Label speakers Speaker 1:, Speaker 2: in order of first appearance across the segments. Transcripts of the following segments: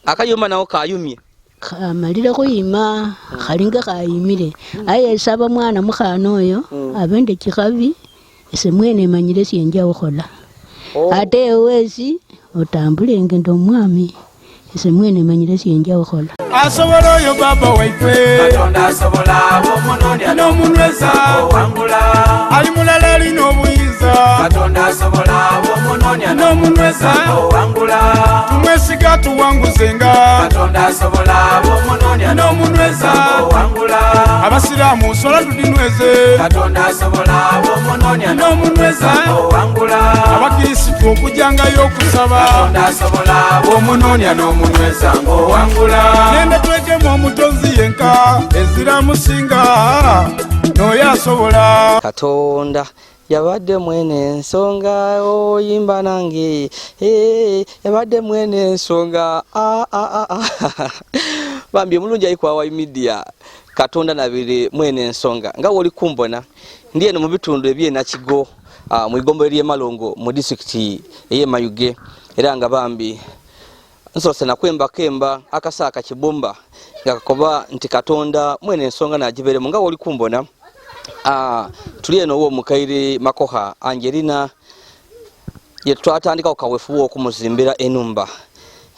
Speaker 1: akayumba nawo kayumye
Speaker 2: kamalira kuyima khalinga kayimire aye saba mwana mukhana oyo abende kikabi ese mwene manyire syenja okhola ate wesi otambule ngendo mwami ese mwene manyire syenja okhola
Speaker 3: asobola oyo baba waife Katonda asobola bomunonya n'omunweza owangula ali mulala alina obuyinza Katonda asobola bomunonya n'omunweza owangula tumwesiga tuwanguzenga Katonda asobola bomunonya n'omunweza owangula abasiraamu sola tudinweze Katonda asobola bomunonya n'omunweza owangula abakirisitu okujangayo okusaba Katonda asobola bomunonya n'omunweza owangula nende twekemu omutonzi yenka ezira musinga noyo asobola
Speaker 1: Katonda yabadde mwene ensonga oyimba nange yabadde mwene ensonga bambi mulungi ayikwa wa media Katonda nabire mwene ensonga nga woli kumbona ndiye no mu bitundu ebyena kigo mu igombo lye Malongo mu district eye Mayuge era nga bambi nsose na kemba akasaka kibumba ngakakoba nti Katonda mwene ensonga najibere nga woli kumbona tuliye no wo mukaire Makoha Angelina yetwatandika okawefu okumuzimbira enumba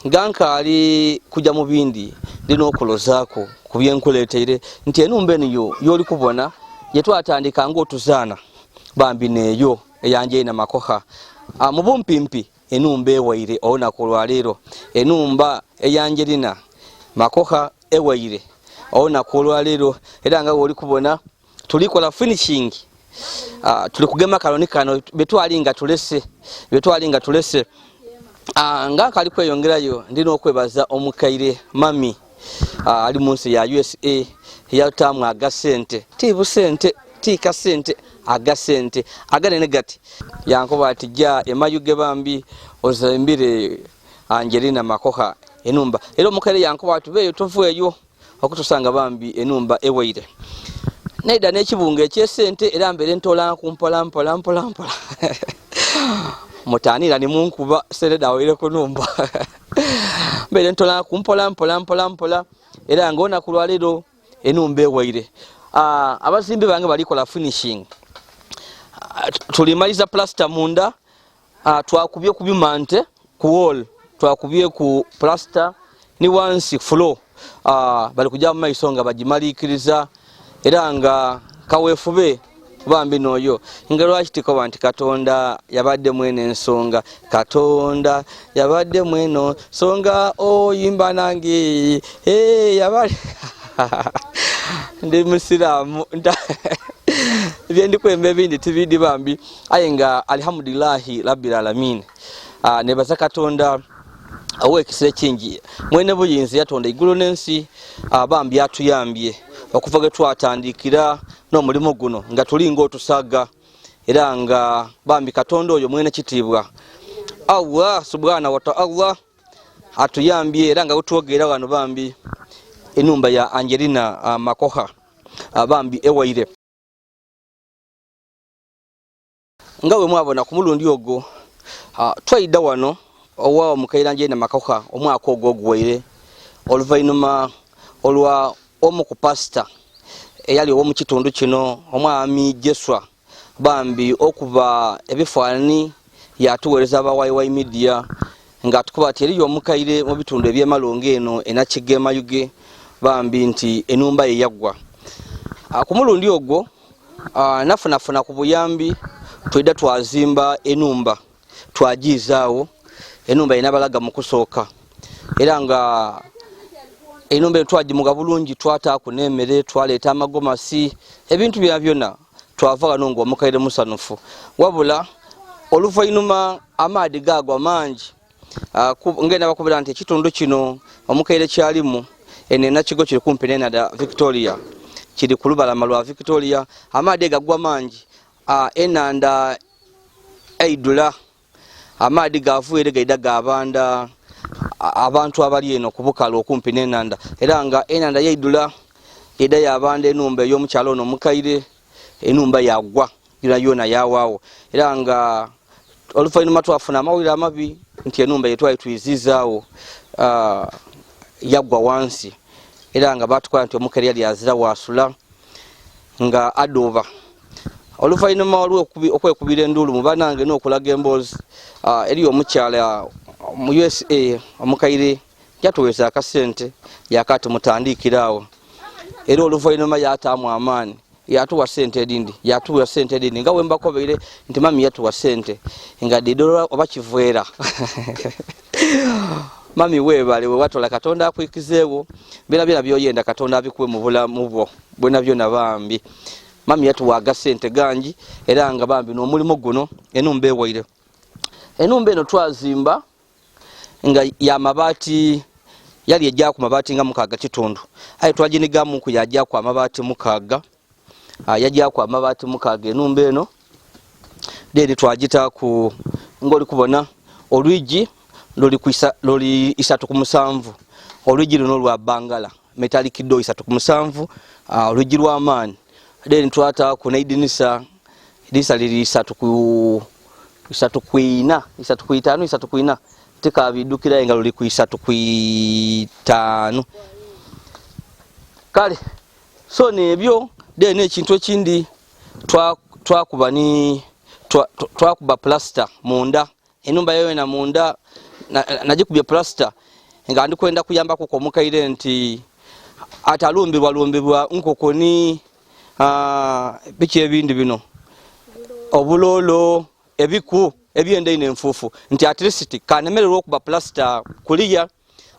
Speaker 1: nganka ali kuja mu bindi ndino okulozaako kubyenkuleteire nti enumba eniyo yoli kubona yetwatandika ng'otuzana bambi neyo eyangelina Makoha mu bumpimpi enumba ewaire ona kulwalero enumba eyangelina Makoha ewaire ona kulwalero era nga woli kubona tulikola finishing tuli kugema kaloni kano betwalinga tulese nga kali kweyongerayo ndino okwebaza omukaire mami ali munsi ya USA yatamu agasente tibu sente tika sente agasente aganene gati yankoba atija emayuge bambi ozembire Angelina Makoha enumba era omukaire yankoba atubeyo tovueyo okutusanga bambi enumba ewaire Naida nekibunga ekyesente era mbere ntola kumpola mpola mutanira ni munkuba sereda wire kunumba mbere ntola kumpola mpola era ngona kulwalero enumba ewaire abazimbe bange balikola finishing tulimaliza plaster munda twakubye kubimante ku wall twakubye ku plaster ni once floor bali kujja mu maisonga bajimalikiriza era nga kawefube bambi noyo ngalo akitiko banti Katonda yabadde mwene ensonga Katonda yabadde mweno songa oyimba nange yabadde ndi musiramu byendi kwembe bindi tibidi bambi ayenga alhamdulillah rabbil alamin nebaza Katonda awekisire kingi mwene buyinzi yatonda igulu nensi bambi atuyambye okuvaga twatandikira no mulimo guno nga tulingo otusaga era nga bambi Katonda oyo mwene kitibwa Allah subhanahu wa ta'ala atuyambye era nga utwogera wano bambi enumba ya Angelina Makoha bambi ewaire ngawe mwabona ku mulundi ogwo twaida wano owa mukaire Angelina Makoha omwaka ogwo ogwaire oluvainuma olwa omu ku pastor eyali omu kitundu kino omwami Jeswa bambi okuba ebifaani yatuwereza abawayi media nga tukuba teri omukaire mu bitundu ebye Malongo eno enakigema yuge bambi nti enumba yagwa ku mulundi ogwo nafuna ku buyambi twida twazimba enumba twajizaawo enumba inabalaga mu kusooka era nga enumba twajimuga bulungi twata kunemere twaleta amagomasi ebintu bya byona twavaga nongo omukaire musanufu wabula oluvainuma amadi gagwa manji ngenda bakubira nti kitundu kino omukaire kyalimu enena kigo kiri kumpi n'enada Victoria kiri kulubalama lwa Victoria amadi gagwa manji enanda eidula amadi gavuire gaida gabanda abantu abali eno kubukala okumpi n'enanda era nga enanda yeidula eda yabanda enumba y'omukyalo ono mukaire enumba yagwa ira yona yawawo era nga olufainuma twafuna amawulire amabi nti enumba yetwayi tuyizizaawo yagwa wansi era nga batukola nti omukaire yali azira wasula nga adova oluvannyuma okwekubira enduulu mu banange n'okulaga emboozi eri omukyala mu USA omukaire yatuweesa akasente yakati mutandiikiraawo era oluvannyuma yataamu amaani yatuwa sente edindi nga bwe mbakobeire nti mami yatuwa sente nga didola oba kiveera mami weebale wewatola katonda akwikizeewo byona byoyenda katonda abikuwe mu bulamu bwo bwona byona bambi mami yatuwa agasente gangi era nga bambi n'omulimu guno enumba ewaire enumba eno twazimba nga ya mabaati yali ejja ku mabaati nga mukaaga kitundu aye twaginigamu ku yajja ku amabaati mukaaga yajja ku amabaati mukaaga enumba eno deni twagita ku ngoli kubona olwigi loli 3.7 olwigi luno lwa bangala metallic door 3.7 olwigi lwa maani deni twata ku neidinisa liri 3.5 tikabidukira nga luli ku 3.5 kale so nebyo deni ekintu ekindi twakuba plaster munda enumba yoyona munda najikubye plaster nga ndikwenda kuyambako ko mukaire nti atalumbirwa nkokoni biki ebindi bino obulolo ebiku ebyende ine enfufu nti at least kanemererwa okuba plaster kuliya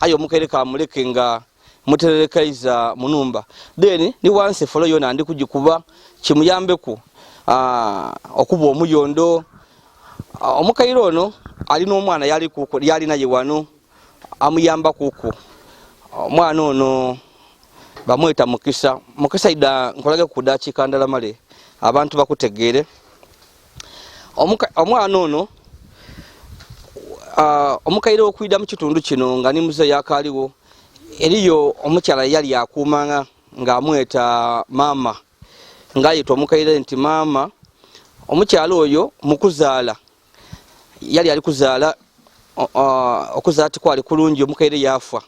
Speaker 1: ayo mukaire kamuleke nga mutererekaiza munumba then ni once follow yona ndi kujikuba kimuyambeku okuba omuyondo omukaire ono alina omwana yali naye wano amuyamba kuku omwana ono bamweta mukisa ida nkolage kuda chikandala male abantu bakutegere omwana ono omukaire okwida mu kitundu kino nga ni muze yakaliwo eriyo omukyala yali yakumanga nga amweta mama nga yitwa omukaire nti mama omukyala oyo mukuzaala yali ali kuzaala okuzaala tikwali kulungi omukaire yafa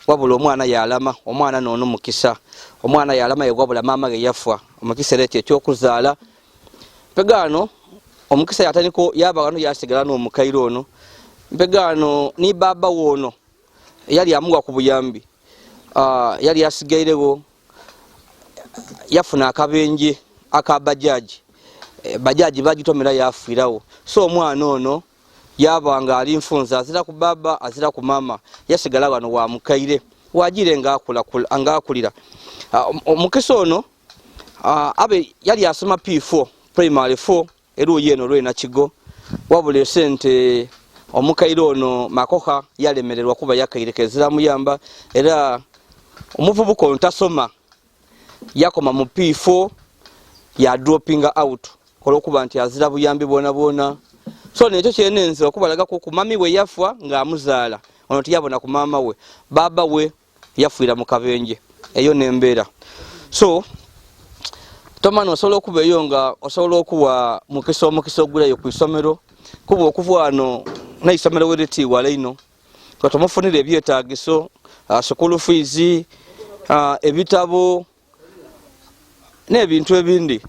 Speaker 1: wabula omwana yalama omwana nono mukisa omwana yalama yewabula mama ge yafa omukisa leti ekyokuzaala pegano omukisa yataniko yaba wano yasigala n'omukaire ono mpegano ni baba wono yali amuwa ku buyambi yali yasigairewo yafuna akabenje akabajaji bajaji bagitomera yafiirawo so omwana ono yaba nga ali nfunza azira ku baba azira ku mama yasigala wano wa mukaire wajire nga akulira omukisa ono abe yali asoma P4 primary 4 eruye eno lwe na kigo wabule sente omukaire ono Makoha yalemererwa kuba yakairekezera muyamba era omuvubuko ntasoma yakoma mu P4 ya dropping out kolokuba nti azira buyambi bona so nekyo kyenenze okubalaga ku mami we yafwa nga amuzaala ono tiyabona ku mama we baba we yafuira mu kabenje eyo nembera so tomano solo okubeyo nga osobola okuwa mukisa ogulayo ku isomero kuba okuvwano na isomero wereti walaino katumufunira ebyetaagiso school fees ebitabo n'ebintu ebindi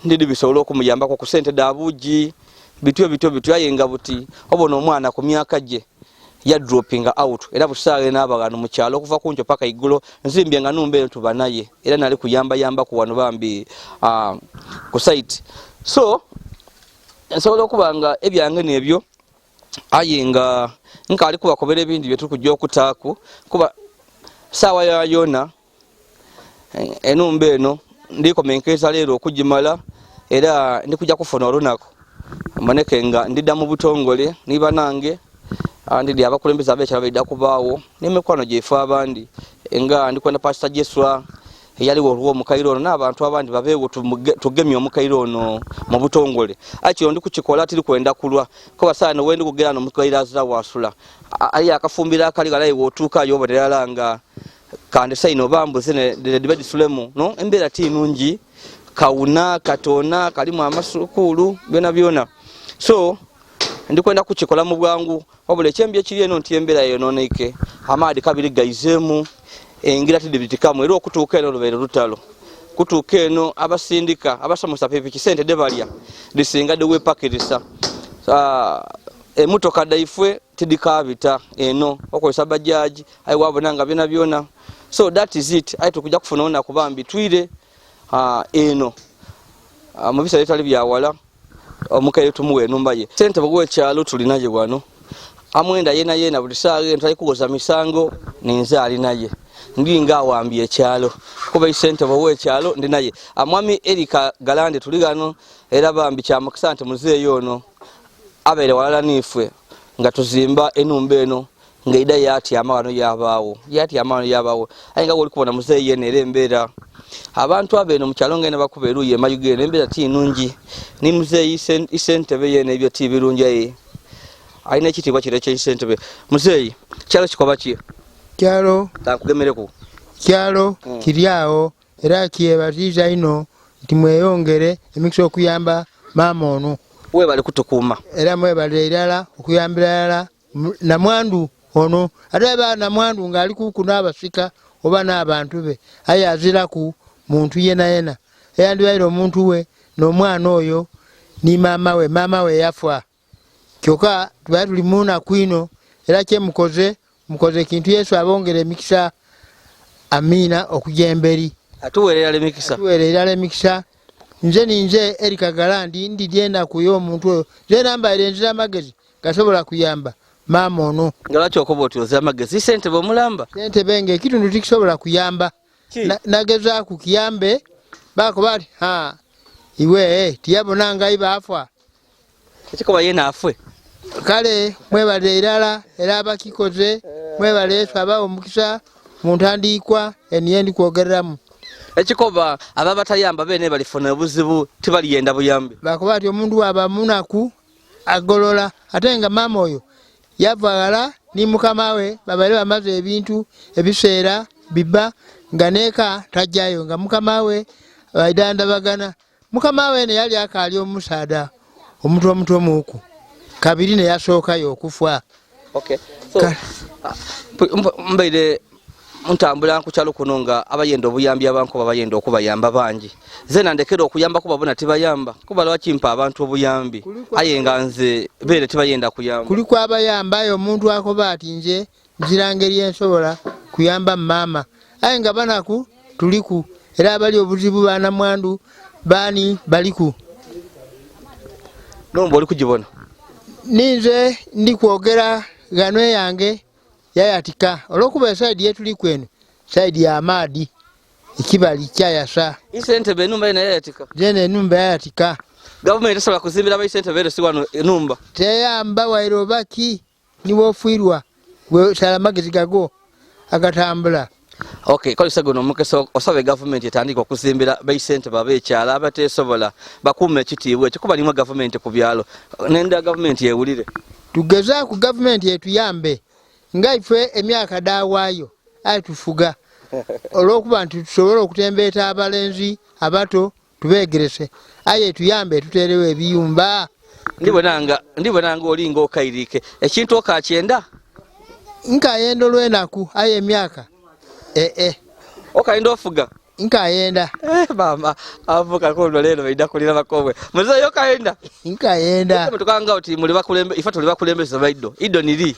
Speaker 1: ndidi bisobola okumuyambako ku sente dabuji bityo ayenga buti obona omwana ku myaka gye ya dropping out era busale n'abagano mu kyalo okuva kunjo paka igulo nzimbye nga numbe tubanaye era nali kuyamba ku wano bambi ku site so nsobola okubanga ebyange nebyo ayenga nkali kuba kobere ebindi bye tukujja okutaaku kuba sawa ya yona enumba eno ndiko menkeza lero okujimala era ndikujja kufuna olunako maneke nga ndidda mu butongole niba nange ndidi abakulembeza abekyala baida kubaawo nemekwano gyefa abandi nga ndikwenda pastor Jeswa yali wo mukaire ono n'abantu abandi babeewo tugemye omukaire ono mu butongole akyo ndi kukikola tiri kwenda kulwa ko basana wendi kugera no mukaire azira wasula ali akafumbira akali galaye wotuka yoboderalanga kandi saino bambuze ne debedi sulemu no embera ti nungi kauna katona kalimu amasukulu byona so ndikwenda kukikola mu bwangu wabula ekyembi ekiri eno nti embeera yonooneke amaadi kabiri gayizeemu engira tidibitikamu era okutuuka eno lubeere lutalo kutuuka eno abasindika abasamusa pipiki sente de balya lisinga de wepakirisa emotoka daifwe tidikabita eno okozesa bajaji aiwabonanga byona byona so that is it ayi tukujja kufuna ona kubambi twire eno mu bisa letali byawala omukaire tumuwe enumba ye sente bogwe kyalo tulinaje wano amwenda yena buli saaga ntali kugoza misango ninze ali naye ndinga awambye kyalo kuba isente bogwe kyalo ndi naye amwami Erika Galande tuligano era bambi kyamakisante muzeeyo yono abere walala nifwe nga tuzimba enumba eno nga ida yati amawano yabawo ainga woli kubona muzeeyi yene erembera abantu abeno mukyalonga ene bakuberuye mayugene embeera tinungi ni muzeeyi isente beyene ebyo tibirungi aina ekitibwa kireche isente be muzeeyi kyalo kikoba ki
Speaker 4: kyalo
Speaker 1: takugemereko
Speaker 4: kyalo kiryawo era kyebatiza ino nti mweyongere emikisa okuyamba mama ono
Speaker 1: webale kutukuma
Speaker 4: era mwebale irala okuyambira yala na mwandu ono ate ba na mwandu ngali kukuna abasika oba n'abantu be ayazira ku muntu yena eyandibayira omuntu we n'omwana oyo ni mama we yafa kyoka tuba tuli muna kwino era kye mukoze kintu Yesu abongere emikisa amina okujemberi atuwerera emikisa nze Erika Galandi ndidyenda kuyo omuntu oyo nze nambaire nzira amagezi gasobola kuyamba mama ono
Speaker 1: ngalachi okoba otyoza amagezi sente bomulamba
Speaker 4: sente benge ekitundu tikisobola kuyamba nageza ku kiyambe bako bati iwe tiyabona ngai bafa
Speaker 1: ekikoba yena afwe
Speaker 4: kale mwebale irala era abakikoze mwebale saba omukisa muntandikwa eniyendi kwogereramu
Speaker 1: ekikoba ababatayamba bene balifuna obuzibu tibaliyenda buyambe
Speaker 4: bako bati omuntu waba munaku agolola atenga mama oyo yavagala ni mukama we babale bamaze ebintu ebiseera biba nganeka tajjayo nga mukama we baidanda bagana mukama we ne yali akali omusada omuto muku kabiri ne yasookayo okufwa
Speaker 1: okay so mbaide muntambula kukyalo kunonga abayenda obuyambi abantu babayenda okubayamba bangi zena ndekero okuyamba kuba bona tibayamba kuba lwakimpa abantu obuyambi ayenga nze bere tibayenda kuyamba kuliko
Speaker 4: abayamba omuntu akoba ati nje nzirangeri ensobola kuyamba mama ayenga banaku tuliku era abali obuzibu bana mwandu bani baliku
Speaker 1: nombo oli kujibona
Speaker 4: ninze ndi kwogera ganwe yange yayatika olokuba side yetu likwenu side ya amadi ikibali kyayasa
Speaker 1: isente benumba ina yayatika
Speaker 4: jene numba yayatika
Speaker 1: government esobola kuzimbira bayisente bere siwano enumba
Speaker 4: teyamba wairo baki niwo fuirwa we salamagezi gago agatambula
Speaker 1: okay kolisa gono mukeso osabe government etandika okuzimbira bayisente babekyala abatesobola bakume ekitiibwe ekikuba limwe government ku byalo nenda government yewulire
Speaker 4: tugeza ku government yetuyambe ngaife emyaka dawayo atufuga olwokuba nti tusobola okutembeeta abalenzi abato tubegerese aye tuyambe tuterewe ebiyumba ndibonanga olinga okairike ekintu okakyenda nkayenda olwenaku aye emyaka okayenda ofuga nkayenda mama avuka kono lero baida kulira bakobwe muze yokayenda nkayenda tukanga uti muli bakulembe ifa tuli bakulembeza baido ido nili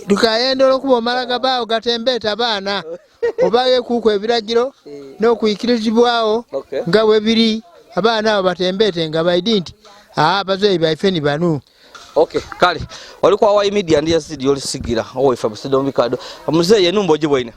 Speaker 4: tukayenda okuba omalaga bawo gatembeeta baana obaye kuko ebiragiro n'okuyikirizibwawo nga webiri abaana abo batembeete nga baidi nti bazeeyi baife ni banu okay kale walikuwa wa media ndi Yazid Yolisigira owe fabusido mikado muzeeyi enumba ogibwine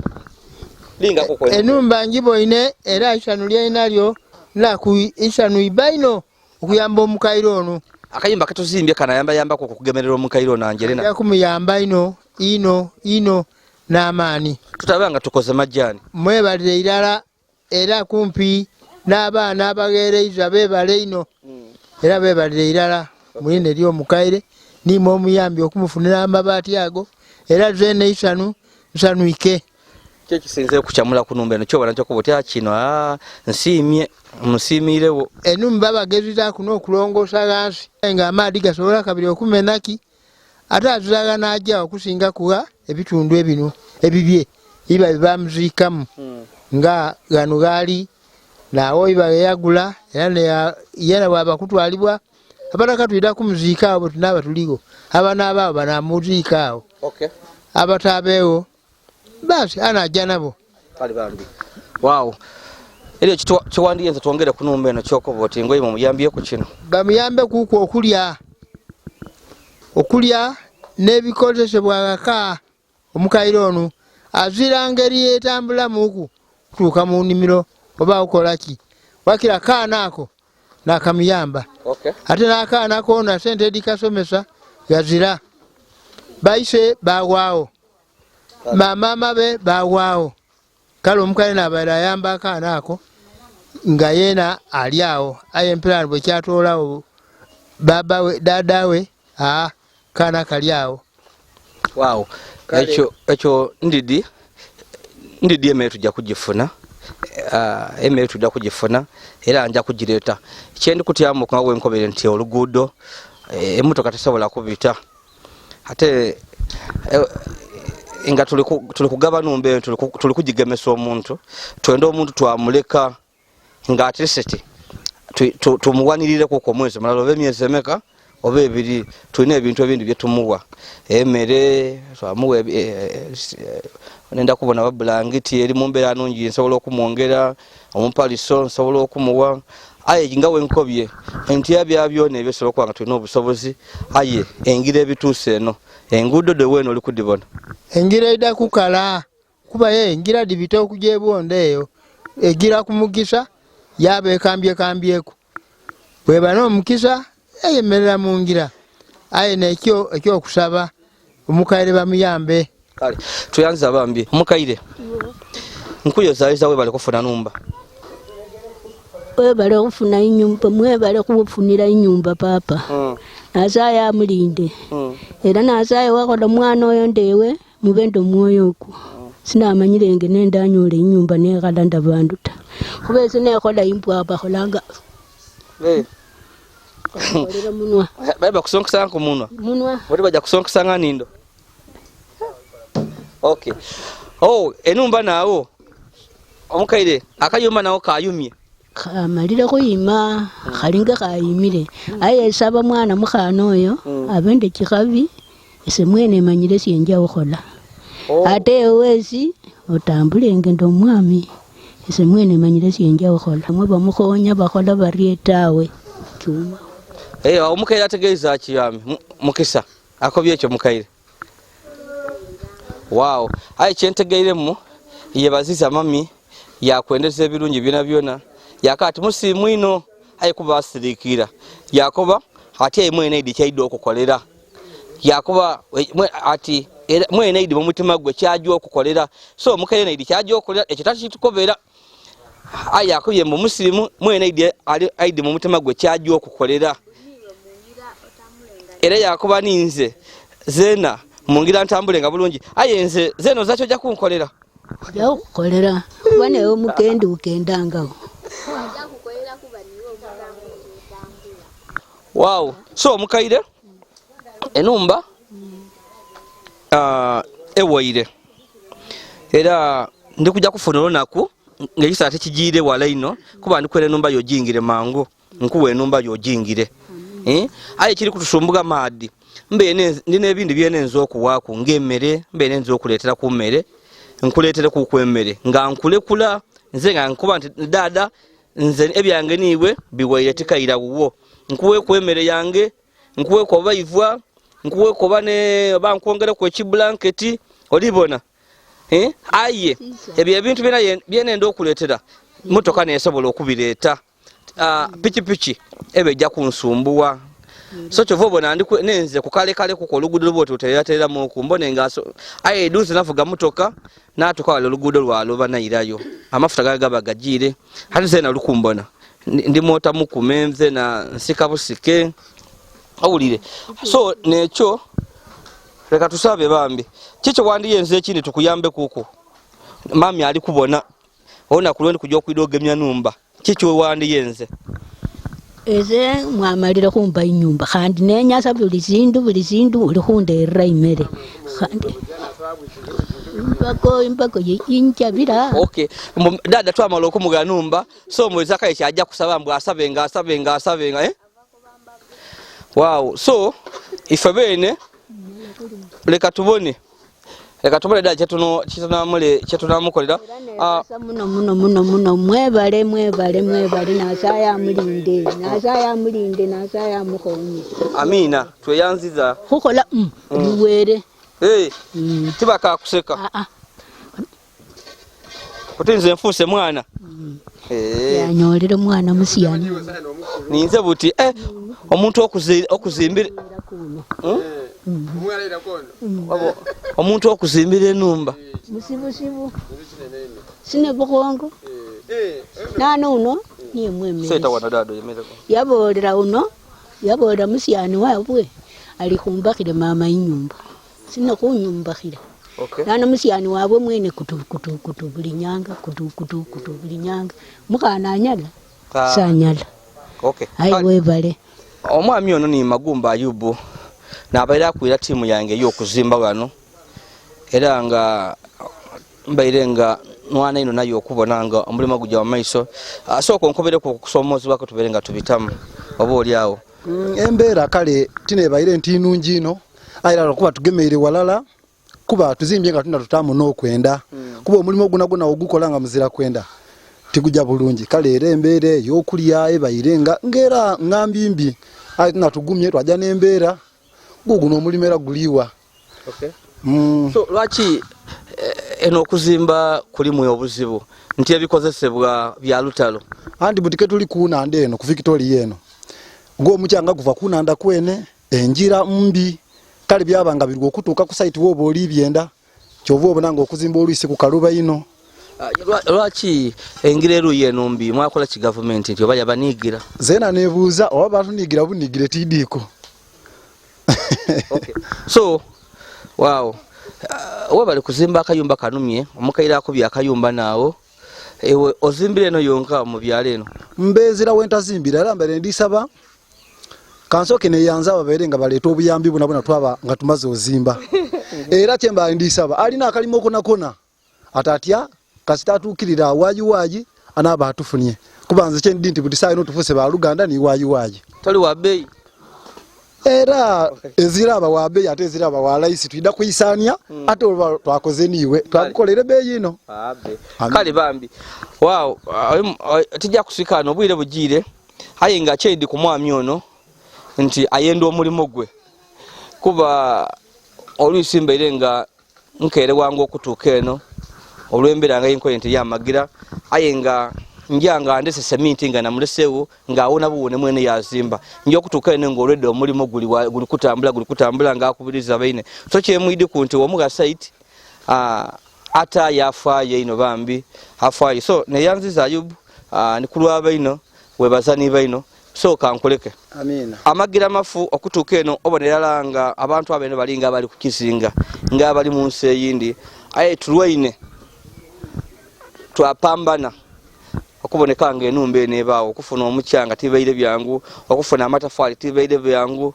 Speaker 4: linga koko enumba ngiboine era ishanu lyeinalyo la ku ishanu ibaino okuyamba omukairo ono akayimba katuzimbye kana yamba ko kugemerera omukairo na Angelina yakumuyamba ino n'amaani tutabanga tukoze majjani mwebalire irala era kumpi n'abaana abagereiza bebale ino era bebalire irala mwine lyo mukaire nimo omuyambi okumufunira amabaati ago era zene ishanu ike
Speaker 1: kiki kisinze kukyamula kunumba eno kyobana kyo kubotya kino nsimye musimirewo
Speaker 4: enumba bagezita kuno okulongosa gansi nga amaadi gasobola kabiri okumenaki ate aziraga n'ajja okusinga kuwa ebitundu ebino ebibye iba bamuziikamu nga gano gaali naawo iba yagula era yena bwaba kutwalibwa abataka tuyita kumuziika awo tunaba tuligo abanaaba abo banamuziika awo abataabeewo basi anajja nabo
Speaker 1: kali bambi wow eryo kiwandiyenze twongere kunumba eno kyokoba oti ngoyi mumuyambye ku kino
Speaker 4: bamuyambe kuko okulya n'ebikozesebwa aka omukairo ono azira ngeri yetambula muku kutuuka mu nnimiro oba okolaki wakira kaana ako nakamuyamba ate n'akaana ako na sente edikasomesa yazira bayise bagwawo mama be bagwawo kale omukaire n'abaira ayamba akaana ako nga yena ali awo aye empirani bwe kyatoolawo baba we dada we kaana kali awo
Speaker 1: wow ekyo ndidi emmere tujja kugifuna emmere tujja kugifuna era nja kugireeta kyendi kutyamu nga wenkobere nti oluguudo emmotoka tesobola kubita ate nga tuli kugaba numbe tuli kugigemesa omuntu twenda omuntu twamuleka nga atesete tumuwanirire kuko mwezi malala oba emyezi emeka oba ebiri tulina ebintu ebindi byetumuwa emmere twamuwa nenda kubona babulangiti eri mu mbeera nungi nsobola okumwongera omupaliso nsobola okumuwa aye nga wenkobye nti byona ebyosobola okuba nga tulina obusobozi aye engira ebituuse eno enguudo de weeno oli kudibona
Speaker 4: engira eda kukala kuba ye engira dibita okujebonda eyo egira kumugisa yaba ekambyekambyeku bweba n'omukisa eyemerera mu ngira aye nekyo ekyokusaba omukaire bamuyambe
Speaker 1: kale tuyanza bambi omukaire nkuyo zaiza webale kufuna numba
Speaker 2: webale kufuna inyumba mwebale kufunira inyumba papa azaya amulinde era nazaye wakola mwana oyo ndewe mubendo mwoyo oku sinamanyirenge nendanyole inyumba nekala ndabanduta kubese nekola impwapa kolanga munwa
Speaker 1: baba kusonkesa ku munwa ori baja kusonkesa nganindo okay enumba nawo omukaire akayumba nawo kayumye
Speaker 2: kamalira kuyima khalinga kayimire aye saba mwana mukhana oyo abende kikabi ese mwene manyire syenja okhola ate wesi otambulenge ndo mwami ese mwene manyire syenja okhola mwe bamukhonya bakhola barietawe kyuma
Speaker 1: omukaire ategeeza kiyami mukisa akobye ekyo mukaire wow aye kyentegeiremu yebaziza mami yakwendeza ebirungi byona yakati musimu ino aye kuba asirikira yakoba ati aye mwene idi kyaidde okukolera yakoba ati mwene idi mumutima gwe kyajja okukolera so mukaire naidi kyajja okukolera ekyo takitukobera aye yakobye mu musimu mwene idi mumutima gwe kyajja okukolera era yakoba ninze zena mungira ntambule nga bulungi aye nze zeno zakyo ja kunkolera
Speaker 2: ja kukolera bane omukendi ukendangawo
Speaker 1: wow so mukaire enumba ewaire era ndikuja kufuna olunaku ngekisa ate kijire wala ino kuba ndikwere enumba yojingire mangu nkuwe enumba yojingire aye kiri kutusumbuga maadi mbene ndine ebindi byenenzo okuwaku ngemmere mbene nzo okuletera ku mmere nkuletere ku kwemmere nga nkulekula nze nga nkuba nti dada nze ebyange niwe biwaire tikaira wuwo nkuwe kwemmere yange nkuwe ko baivwa nkuwe ko bane bankongera ku ekiblanketi olibona aye ebyo ebintu byenendo okuletera motoka nesobola okubireeta pichi ebeja kunsumbuwa so chovobona ndi nenze kukale kuko lugudo lwote utayatera mu kumbone ngaso aye duze navuga motoka natuka wale lugudo lwalo banairayo amafuta gaba gajire halize na lukumbona ndi mota mukumenze na nsika busike awulire so necho reka tusabe bambi kicho wandiyenze ekindi tukuyambe kuko mami ali kubona ona kulwendi kujja okwidogemya numba kicho wandi yenze
Speaker 2: eze mwamalira kumba inyumba kandi nenyasa buli zindu uli kunderera imere kandi impako yinchabira.
Speaker 1: Okay, dada twamala okumuga numba so mwezi akaye kyajja kusaba mbu asabenga Wow, so ife bene leka tubone dada kyetunamukolera
Speaker 2: muno mwebale nasaya mulinde mukonye.
Speaker 1: Amina tweyanziza
Speaker 2: kukola luwere
Speaker 1: tibaka kuseka kutinze mfuse mwana
Speaker 2: yanyolera mwana musiyani
Speaker 1: ninze buti omuntu okuzimbira omuntu okuzimbira enumba
Speaker 2: musibu sine bukongo nano uno niye mwemezi
Speaker 1: seta wana dado yemeza
Speaker 2: yabolera musiyani wabwe ali kumbakire mama inyumba sine kunyumbakira.
Speaker 1: Okay.
Speaker 2: Nana musiyani wabwe mwene kutu buli nyanga mukana anyala sanyala.
Speaker 1: Okay.
Speaker 2: Ayi webale
Speaker 1: omwami ono ni Magumba Ayubu nabaira akwira timu yange y'okuzimba wano era nga mbaire nga mwana ino nayo okubonanga omulimo gujja wa maiso asoko nkobere ku kusomozebwa ko tubere nga tubitamu oba oli awo
Speaker 5: embeera kale tinebaire ntinungi ino ayira kuba tugemeire walala kuba tuzimbye nga tuna tutamu n'okwenda kuba omulimo guna ogukola nga muzira kwenda tigujja bulungi kale era embeere y'okulya ebayire nga ngera ngambimbi ayi tunatugumye twajja n'embeera guguno omulimo era guliwa.
Speaker 1: Okay. So lwaki eno okuzimba kulimu obuzibu nti ebikozesebwa bya lutalo
Speaker 5: andi butike tuli kunanda eno ku Victoria eno ngo omukyanga guva kunanda kwene enjira mbi kale byabanga birwo okutuuka ku site wobo oli byenda kyova obonanga okuzimba oluisi ku kaluba ino.
Speaker 1: Lwaki engireru yenumbi mwakola ki government nti oba yabanigira
Speaker 5: zena nebuuza oba batunigira bunigire tidiko.
Speaker 1: Okay. So wow oba bali kuzimba akayumba kanumye omukaira akubya akayumba naawo ewe ozimbire no yonka mu byalo eno
Speaker 5: mbezira wentazimbira era mbere ndisaba kansoke ne yanza babere nga baleeta obuyambi buna twaba nga tumaze ozimba era kyemba ndisaba alina akalimo kona atatya kasitatukirira waji anaba atufunye kubanze kyendi nti butisaye no tufuse ba Luganda ni waji
Speaker 1: toli wa bei
Speaker 5: era eziraba wa bei ate eziraba wa laisi tuida kuyisania ate twakoze niwe twakolere bei ino
Speaker 1: kale bambi wow tijja kusikana obwire bugire hayinga kyedi ku mwami ono nti ayendo omulimo gwe kuba olusimba irenga nkere wangu okutuuka eno olwembera nga yinko nti yamagira ayenga njanga ndese seminti nga namulesewo nga awona buwone mwene yazimba njo okutuuka eno ngolwedde omulimo guli kutambula nga akubiriza baine so kyemwidi ku nti omuga site ata yafaye ino bambi afaye so neyanziza Ayubu nikulwa baino webazani baino so kankoleke.
Speaker 5: Amina.
Speaker 1: Amagira mafu okutuuka eno obonera nga abantu abene balinga bali kukisinga nga bali mu nsi eyindi aye tulwaine twapambana okuboneka nga enumba enebaawo okufuna omukyanga tibaire byangu okufuna amatafali tibaire byangu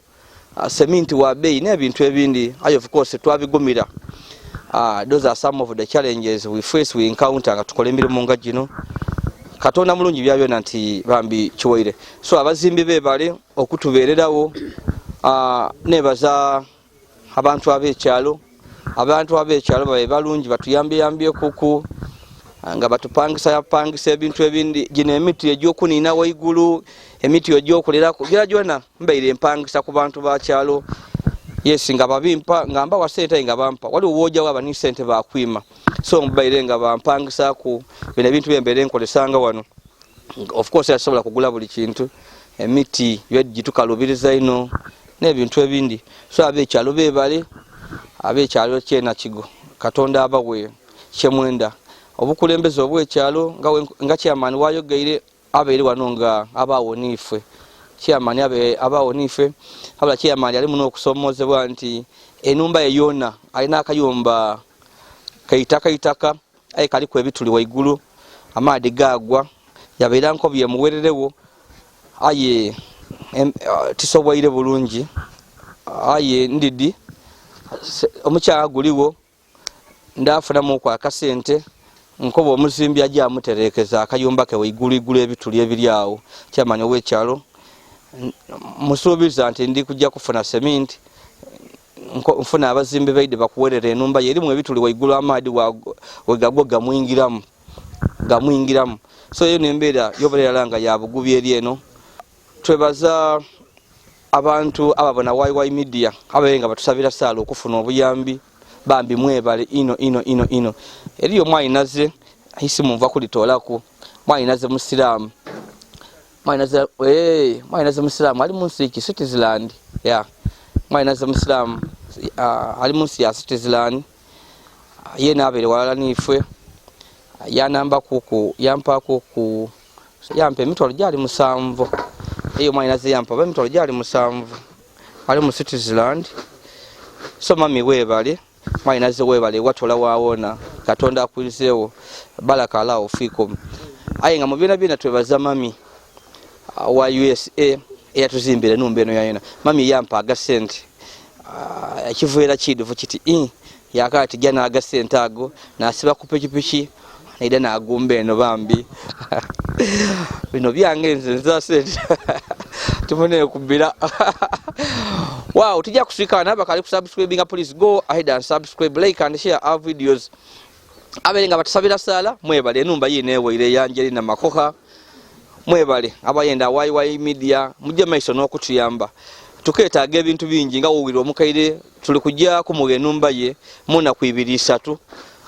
Speaker 1: seminti wa bei n'ebintu ebindi ayo of course twabigumira. Those are some of the challenges we encounter nga tukola emirimu nga gino Katonda mulungi byabyo nanti bambi kiwaire so abazimbi bebale okutubererawo nebaza abantu abekyalo babe balungi batuyambye kuku nga batupangisa ebintu ebindi gino emiti egyokunina waigulu emiti egyokulera kugira jona mbaire empangisa ku bantu bakyalo yes nga babimpa ngamba wa sente nga bampa wali uwoja waba ni sente bakwima so mbaire nga bampangisa ku bino bintu byembere nkolesanga wano of course yasobola kugula buli kintu emiti yegitukalubiriza ino n'ebintu ebindi so abekyalo bebale abekyalo kyena kigo Katonda abawe kyemwenda obukulembeze obwekyalo nga chairman wayogeire abeere wano nga abawonife chairman abawonife abala chairman ali muno okusomozebwa nti enumba eyona alina akayumba kaitaka aye kali ku ebituli waigulu amaadi gagwa yabeera nko byemuwererewo aye tisobwaire bulungi aye ndidi omukyala guliwo ndafunamu ku akasente nkoba omuzimbi ajja amuterekeza akayumba ke waigulu ebituli ebiri awo kyamanya ow'ekyalo musuubiza nti ndi kujja kufuna seminti nfuna abazimbi baide bakuwerera enumba yerimu ebituli waigulu amaadi wegagwa gamwingiramu so eyo nembeera yobereranga ya bugubi eri eno. Twebaza abantu ababona YY media abayenga batusabira sala okufuna obuyambi bambi mwebale ino eriyo mwayinaze ahisi munva kulitolako mwayinaze musiramu mwayinaze musiramu ali munsi ki Switzerland mwayinaze musiramu ali munsi ya Switzerland yena abere wala nifwe yanamba kuku yampako ku yampe emitwalo gyali 7 eyo mwayinaze yampa emitwalo gyali 7 ali mu Switzerland so mami webale mwayinaze webale watola waawona Katonda akwizeewo baraka alao fikum aye nga mubina bina twebaza mami wa USA eyatuzimbire numba eno yayona mami yampa agasente kivuera kiduvu kiti yakati jana agasente ago nasiba ku pikipiki naida nagumba eno bambi bino byangenze nzasente tumone kubira wow tujja kuswikana bakali kusubscribing please go ahead and subscribe like and share our videos abelenga batusabira sala mwebale enumba yinewe ile ya Angelina Makoha mwebale abayenda YY media mujje maiso n'okutuyamba tuketaaga ebintu bingi nga wowiro omukaire tuli kujja kumuga enumba ye muna ku 2-3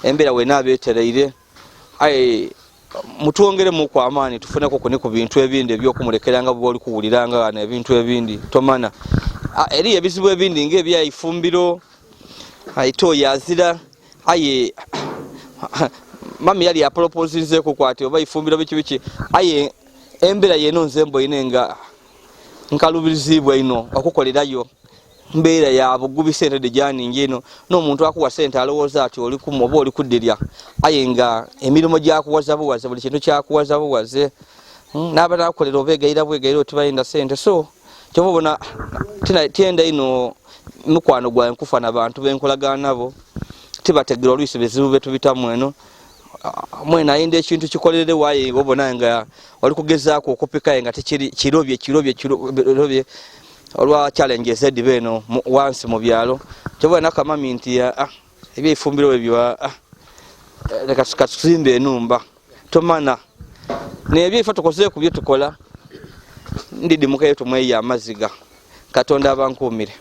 Speaker 1: embera we nabetereire aye mutuongere mu kwa amani tufune ko ku bintu ebindi by'okumulekeranga bwoli kuwuliranga na ebintu ebindi tomana eri ebizibu ebindi ngebya ifumbiro aito yazira aye mami yali ya propose ko kwati oba ifumbiro bichi aye embera yeno nzembo inenga nkalubizibwa ino okukolerayo mbeera ya bugubi sente de jani ngino no muntu akuwa sente alowoza ati oli ku mobo oli kudirya ayenga emilimo gyakuwaza buwaze buli kintu kyakuwaza buwaze nabana akolera obegaira bwegaira otibayinda sente so kyobona tienda ino mukwano gwa nkufa nabantu benkolagana nabo tibategera olwisi bezibu betu bitamu eno mwena ayinde ekintu kikolere waye obona nga oli kugezaako okupika nga kirobye olwa challenges edi beno once mu byalo kyobona kama minti ya ebye ifumbiro ebyo leka tukazimbe enumba tomana nebye ifa tukoze ku byo tukola ndidi mukaye tumwe ya maziga Katonda abankumire.